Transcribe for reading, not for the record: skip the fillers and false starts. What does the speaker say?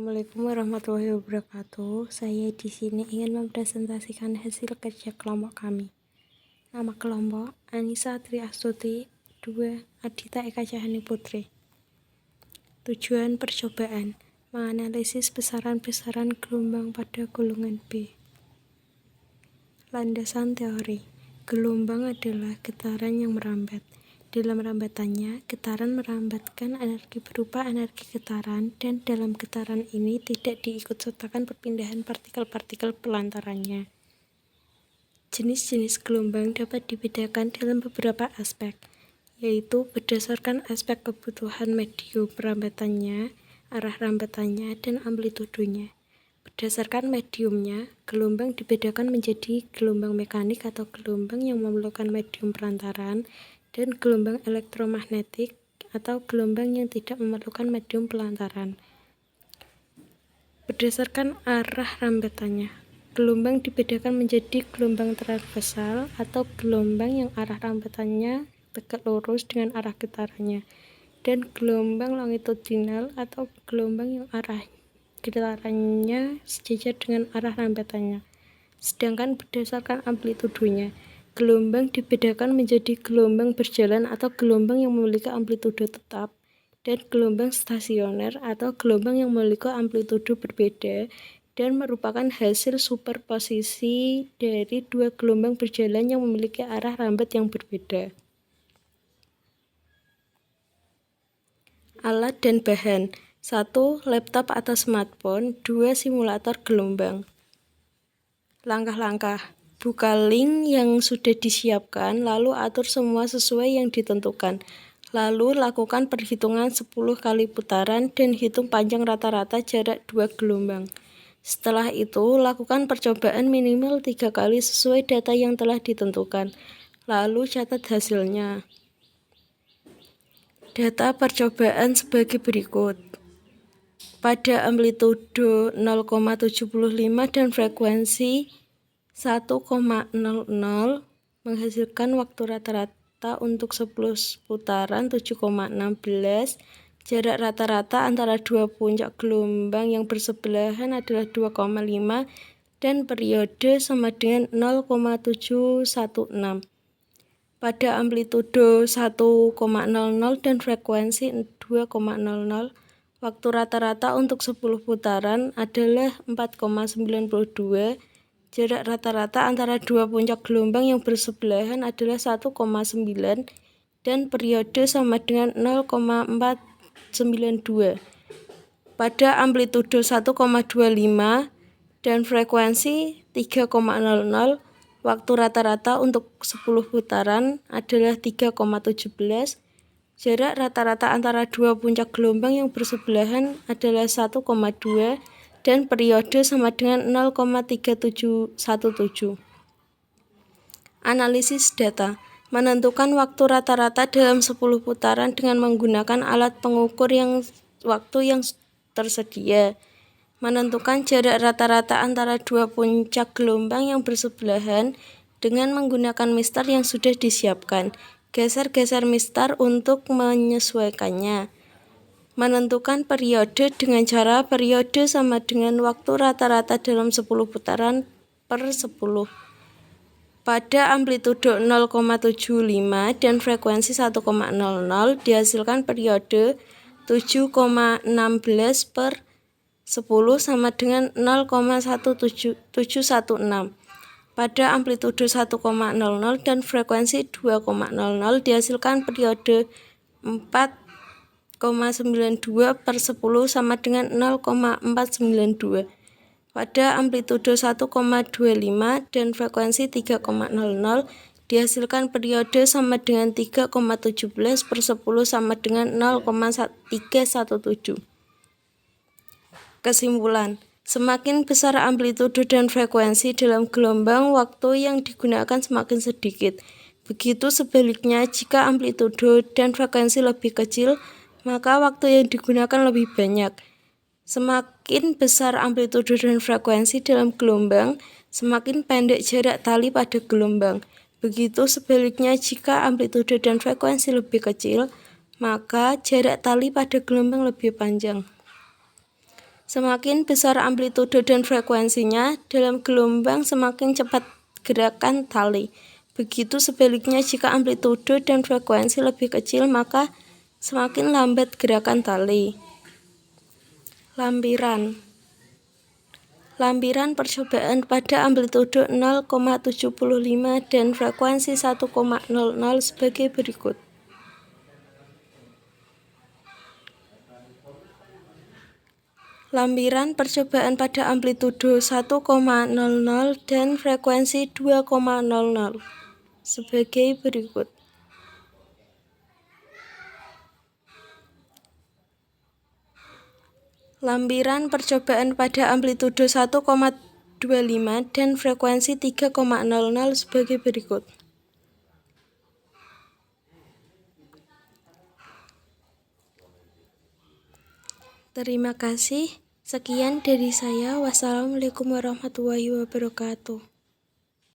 Assalamualaikum warahmatullahi wabarakatuh. Saya di sini ingin mempresentasikan hasil kerja kelompok kami. Nama kelompok Anissa Tri Astuti 2 Adita Eka Cahani Putri. Tujuan percobaan menganalisis besaran-besaran gelombang pada golongan B. Landasan teori. Gelombang adalah getaran yang merambat. Dalam rambatannya, getaran merambatkan energi berupa energi getaran, dan dalam getaran ini tidak diikutsertakan perpindahan partikel-partikel pelantarannya. Jenis-jenis gelombang dapat dibedakan dalam beberapa aspek, yaitu berdasarkan aspek kebutuhan medium rambatannya, arah rambatannya, dan amplitudonya. Berdasarkan mediumnya, gelombang dibedakan menjadi gelombang mekanik atau gelombang yang memerlukan medium perantaran, dan gelombang elektromagnetik atau gelombang yang tidak memerlukan medium pelantaran. Berdasarkan arah rambatannya, gelombang dibedakan menjadi gelombang transversal atau gelombang yang arah rambatannya tegak lurus dengan arah getarannya, dan gelombang longitudinal atau gelombang yang arah getarannya sejajar dengan arah rambatannya. Sedangkan berdasarkan amplitudonya, gelombang dibedakan menjadi gelombang berjalan atau gelombang yang memiliki amplitudo tetap, dan gelombang stasioner atau gelombang yang memiliki amplitudo berbeda dan merupakan hasil superposisi dari dua gelombang berjalan yang memiliki arah rambat yang berbeda. Alat dan bahan. 1. Laptop atau smartphone. 2. Simulator gelombang. Langkah-langkah. Buka link yang sudah disiapkan, lalu atur semua sesuai yang ditentukan. Lalu lakukan perhitungan 10 kali putaran dan hitung panjang rata-rata jarak dua gelombang. Setelah itu, lakukan percobaan minimal 3 kali sesuai data yang telah ditentukan. Lalu catat hasilnya. Data percobaan sebagai berikut. Pada amplitudo 0,75 dan frekuensi 1,00 menghasilkan waktu rata-rata untuk 10 putaran 7,16. Jarak rata-rata antara dua puncak gelombang yang bersebelahan adalah 2,5 dan periode sama dengan 0,716. Pada amplitudo 1,00 dan frekuensi 2,00, waktu rata-rata untuk 10 putaran adalah 4,92. Jarak rata-rata antara dua puncak gelombang yang bersebelahan adalah 1,9 dan periode sama dengan 0,492. Pada amplitudo 1,25 dan frekuensi 3,00, waktu rata-rata untuk 10 putaran adalah 3,17. Jarak rata-rata antara dua puncak gelombang yang bersebelahan adalah 1,2 dan periode sama dengan 0,3717. Analisis data. Menentukan waktu rata-rata dalam 10 putaran dengan menggunakan alat pengukur waktu yang tersedia. Menentukan jarak rata-rata antara dua puncak gelombang yang bersebelahan dengan menggunakan mistar yang sudah disiapkan. Geser-geser mistar untuk menyesuaikannya. Menentukan periode dengan cara periode sama dengan waktu rata-rata dalam 10 putaran per 10. Pada amplitudo 0,75 dan frekuensi 1,00 dihasilkan periode 7,16 per 10 sama dengan 0,1716. Pada amplitudo 1,00 dan frekuensi 2,00 dihasilkan periode 4,92 per 10 sama dengan 0,492. Pada amplitudo 1,25 dan frekuensi 3,00 dihasilkan periode sama dengan 3,17 per 10 sama dengan 0,317. Kesimpulan. Semakin besar amplitudo dan frekuensi dalam gelombang, waktu yang digunakan semakin sedikit. Begitu sebaliknya, jika amplitudo dan frekuensi lebih kecil, maka waktu yang digunakan lebih banyak. Semakin besar amplitudo dan frekuensi dalam gelombang, semakin pendek jarak tali pada gelombang. Begitu sebaliknya, jika amplitudo dan frekuensi lebih kecil, maka jarak tali pada gelombang lebih panjang. Semakin besar amplitudo dan frekuensinya, dalam gelombang semakin cepat gerakan tali. Begitu sebaliknya, jika amplitudo dan frekuensi lebih kecil, maka semakin lambat gerakan tali. Lampiran percobaan pada amplitudo 0,75 dan frekuensi 1,00 sebagai berikut. Lampiran percobaan pada amplitudo 1,00 dan frekuensi 2,00 sebagai berikut. Lampiran percobaan pada amplitudo 1,25 dan frekuensi 3,00 sebagai berikut. Terima kasih. Sekian dari saya. Wassalamualaikum warahmatullahi wabarakatuh.